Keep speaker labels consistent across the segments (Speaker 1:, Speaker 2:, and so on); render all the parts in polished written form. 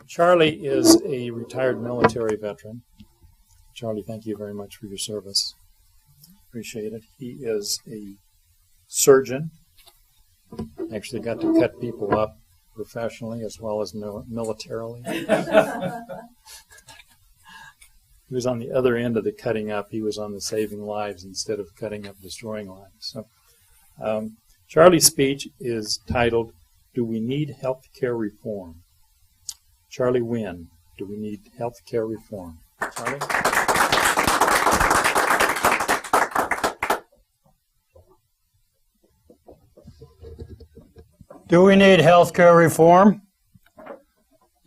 Speaker 1: Charlie is a retired military veteran. Charlie, thank you very much for your service. Appreciate it. He is a surgeon. Actually got to cut people up professionally as well as militarily. He was on the other end of the cutting up. He was on the saving lives instead of cutting up, destroying lives. So, Charlie's speech is titled, "Do We Need Health Care Reform?" Charlie Winn, do we need health care reform? Charlie?
Speaker 2: Do we need health care reform?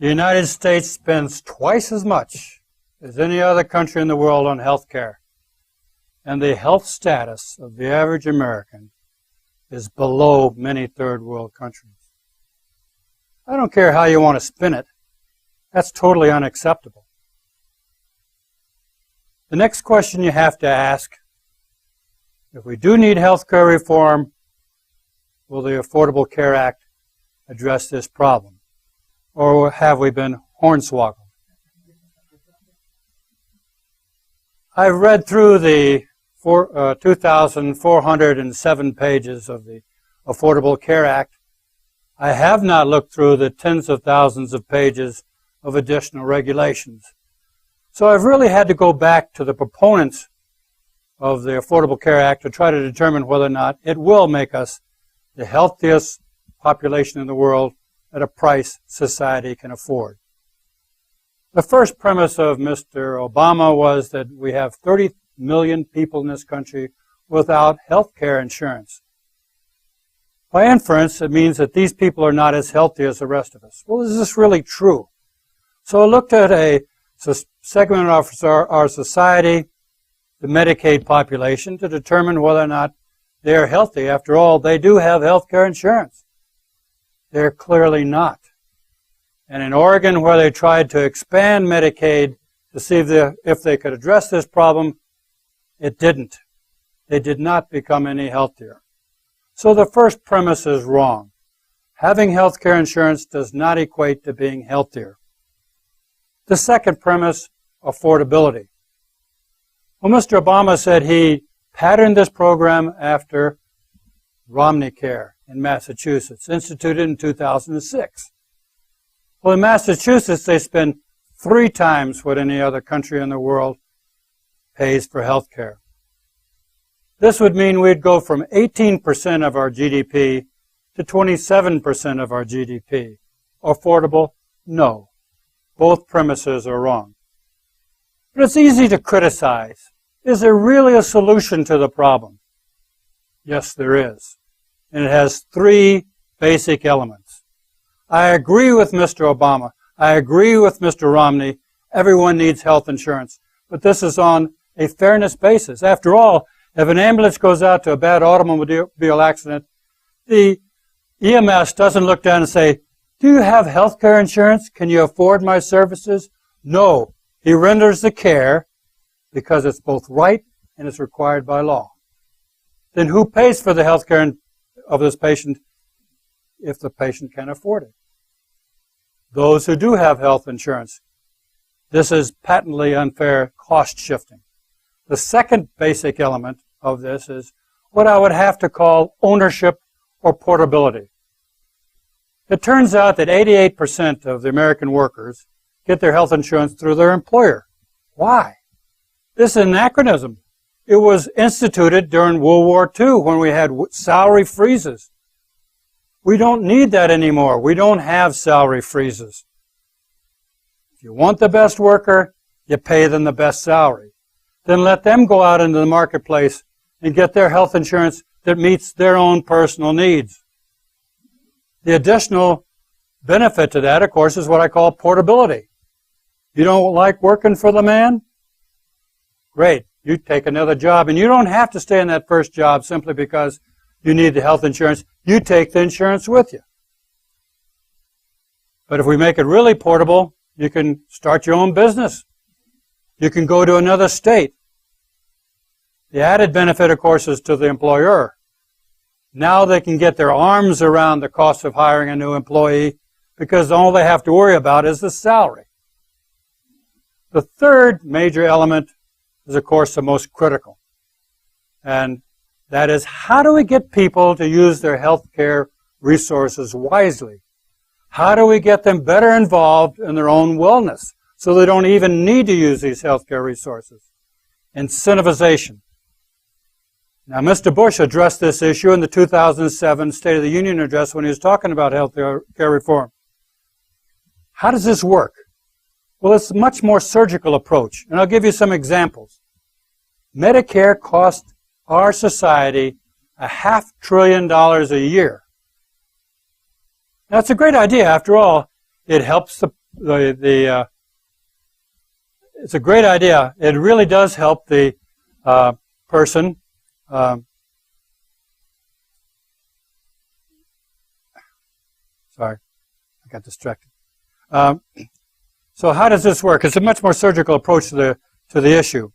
Speaker 2: The United States spends twice as much as any other country in the world on health care, and the health status of the average American is below many third world countries. I don't care how you want to spin it. That's totally unacceptable. The next question you have to ask, if we do need health care reform, will the Affordable Care Act address this problem? Or have we been hornswoggled? I've read through the 2,407 pages of the Affordable Care Act. I have not looked through the tens of thousands of pages of additional regulations. So I've really had to go back to the proponents of the Affordable Care Act to try to determine whether or not it will make us the healthiest population in the world at a price society can afford. The first premise of Mr. Obama was that we have 30 million people in this country without health care insurance. By inference, it means that these people are not as healthy as the rest of us. Well, is this really true? So I looked at a segment of our society, the Medicaid population, to determine whether or not they are healthy. After all, they do have health care insurance. They're clearly not. And in Oregon, where they tried to expand Medicaid to see if they could address this problem, it didn't. They did not become any healthier. So the first premise is wrong. Having health care insurance does not equate to being healthier. The second premise, affordability. Well, Mr. Obama said he patterned this program after Romney Care in Massachusetts, instituted in 2006. Well, in Massachusetts, they spend 3 times what any other country in the world pays for health care. This would mean we'd go from 18% of our GDP to 27% of our GDP. Affordable? No. Both premises are wrong. But it's easy to criticize. Is there really a solution to the problem? Yes, there is. And it has 3 basic elements. I agree with Mr. Obama. I agree with Mr. Romney. Everyone needs health insurance. But this is on a fairness basis. After all, if an ambulance goes out to a bad automobile accident, the EMS doesn't look down and say, "Do you have health care insurance? Can you afford my services?" No. He renders the care because it's both right and it's required by law. Then who pays for the health care of this patient if the patient can afford it? Those who do have health insurance. This is patently unfair cost shifting. The second basic element of this is what I would have to call ownership or portability. It turns out that 88% of the American workers get their health insurance through their employer. Why? This is an anachronism. It was instituted during World War II when we had salary freezes. We don't need that anymore. We don't have salary freezes. If you want the best worker, you pay them the best salary. Then let them go out into the marketplace and get their health insurance that meets their own personal needs. The additional benefit to that, of course, is what I call portability. You don't like working for the man? Great. You take another job, and you don't have to stay in that first job simply because you need the health insurance. You take the insurance with you. But if we make it really portable, you can start your own business. You can go to another state. The added benefit, of course, is to the employer. Now they can get their arms around the cost of hiring a new employee because all they have to worry about is the salary. The third major element is, of course, the most critical. And that is, how do we get people to use their health care resources wisely? How do we get them better involved in their own wellness so they don't even need to use these health care resources? Incentivization. Now, Mr. Bush addressed this issue in the 2007 State of the Union address when he was talking about health care reform. How does this work? Well, it's a much more surgical approach, and I'll give you some examples. Medicare cost our society $500 billion a year. That's a great idea. After all, it helps it's a great idea. It really does help the person. Sorry, I got distracted. So how does this work? It's a much more surgical approach to the issue.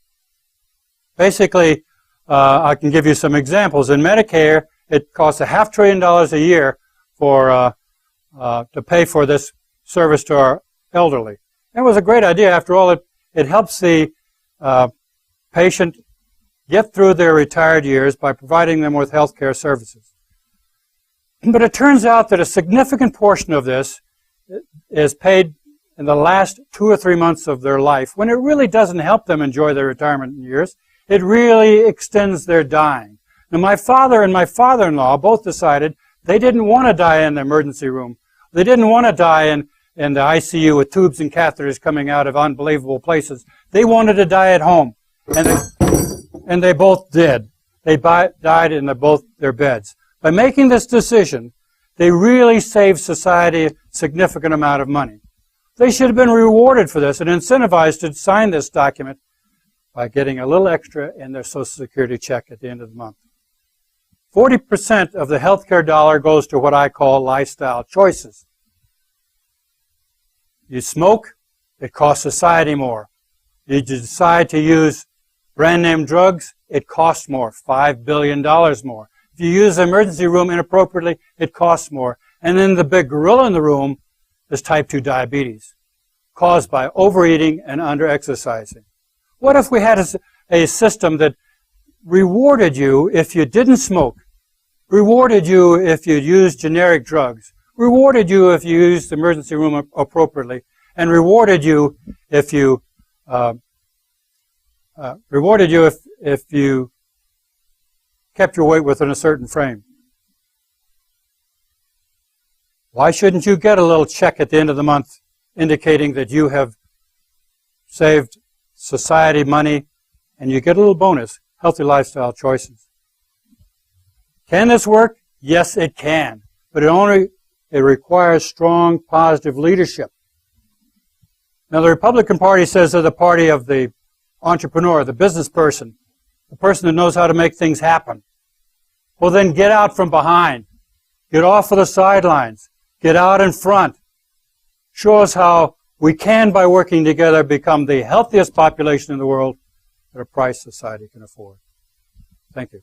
Speaker 2: Basically, I can give you some examples. In Medicare, it costs $500 billion a year to pay for this service to our elderly. And it was a great idea. After all, it helps the patient get through their retired years by providing them with health care services. But it turns out that a significant portion of this is paid in the last 2 or 3 months of their life, when it really doesn't help them enjoy their retirement years. It really extends their dying. Now, my father and my father-in-law both decided they didn't want to die in the emergency room. They didn't want to die in the ICU with tubes and catheters coming out of unbelievable places. They wanted to die at home, and they both did. They died in both their beds. By making this decision, they really saved society a significant amount of money. They should have been rewarded for this and incentivized to sign this document by getting a little extra in their Social Security check at the end of the month. 40% of the healthcare dollar goes to what I call lifestyle choices. You smoke, it costs society more. You decide to use brand name drugs, it costs more, $5 billion more. If you use the emergency room inappropriately, it costs more. And then the big gorilla in the room is type 2 diabetes, caused by overeating and under-exercising. What if we had a system that rewarded you if you didn't smoke, rewarded you if you used generic drugs, rewarded you if you used the emergency room appropriately, and rewarded you if you kept your weight within a certain frame? Why shouldn't you get a little check at the end of the month indicating that you have saved society money, and you get a little bonus, healthy lifestyle choices? Can this work? Yes, it can. But it requires strong, positive leadership. Now, the Republican Party says they're the party of the entrepreneur, the business person, the person that knows how to make things happen. Well, then get out from behind. Get off of the sidelines. Get out in front. Show us how we can, by working together, become the healthiest population in the world at a price society can afford. Thank you.